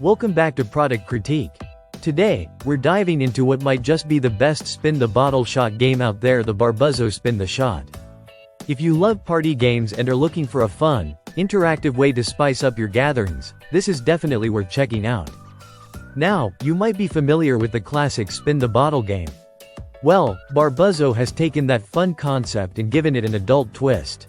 Welcome back to Product Critique. Today, we're diving into what might just be the best spin-the-bottle shot game out there, the Barbuzzo Spin the Shot. If you love party games and are looking for a fun, interactive way to spice up your gatherings, this is definitely worth checking out. Now, you might be familiar with the classic spin-the-bottle game. Well, Barbuzzo has taken that fun concept and given it an adult twist.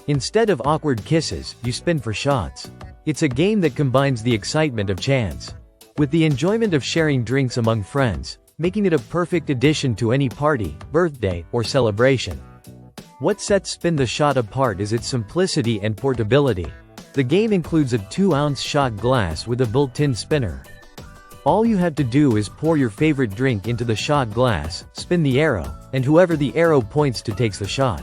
Instead of awkward kisses, you spin for shots. It's a game that combines the excitement of chance with the enjoyment of sharing drinks among friends, making it a perfect addition to any party, birthday, or celebration. What sets Spin the Shot apart is its simplicity and portability. The game includes a 2-ounce shot glass with a built-in spinner. All you have to do is pour your favorite drink into the shot glass, spin the arrow, and whoever the arrow points to takes the shot.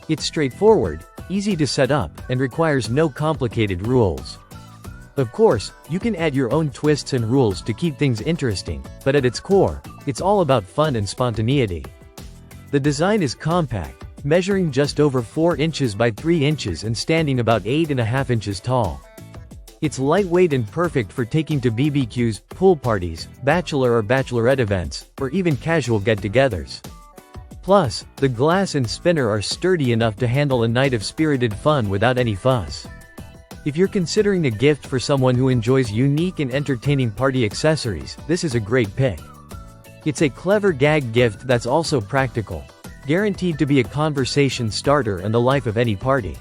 It's straightforward, easy to set up, and requires no complicated rules. Of course, you can add your own twists and rules to keep things interesting, but at its core, it's all about fun and spontaneity. The design is compact, measuring just over 4 inches by 3 inches and standing about 8.5 inches tall. It's lightweight and perfect for taking to BBQs, pool parties, bachelor or bachelorette events, or even casual get-togethers. Plus, the glass and spinner are sturdy enough to handle a night of spirited fun without any fuss. If you're considering a gift for someone who enjoys unique and entertaining party accessories, this is a great pick. It's a clever gag gift that's also practical, guaranteed to be a conversation starter and the life of any party.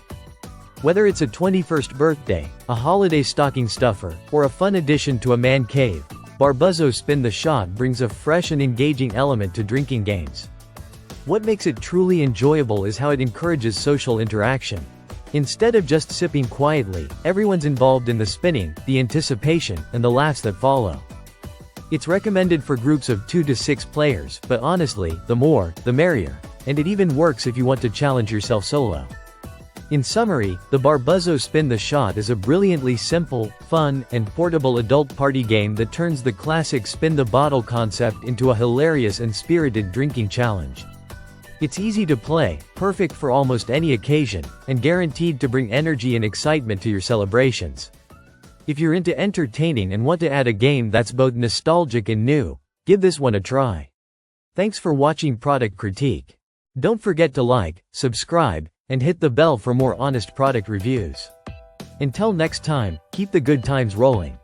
Whether it's a 21st birthday, a holiday stocking stuffer, or a fun addition to a man cave, Barbuzzo Spin the Shot brings a fresh and engaging element to drinking games. What makes it truly enjoyable is how it encourages social interaction. Instead of just sipping quietly, everyone's involved in the spinning, the anticipation, and the laughs that follow. It's recommended for groups of 2 to 6 players, but honestly, the more, the merrier, and it even works if you want to challenge yourself solo. In summary, the Barbuzzo Spin the Shot is a brilliantly simple, fun, and portable adult party game that turns the classic spin the bottle concept into a hilarious and spirited drinking challenge. It's easy to play, perfect for almost any occasion, and guaranteed to bring energy and excitement to your celebrations. If you're into entertaining and want to add a game that's both nostalgic and new, give this one a try. Thanks for watching Product Critique. Don't forget to like, subscribe, and hit the bell for more honest product reviews. Until next time, keep the good times rolling.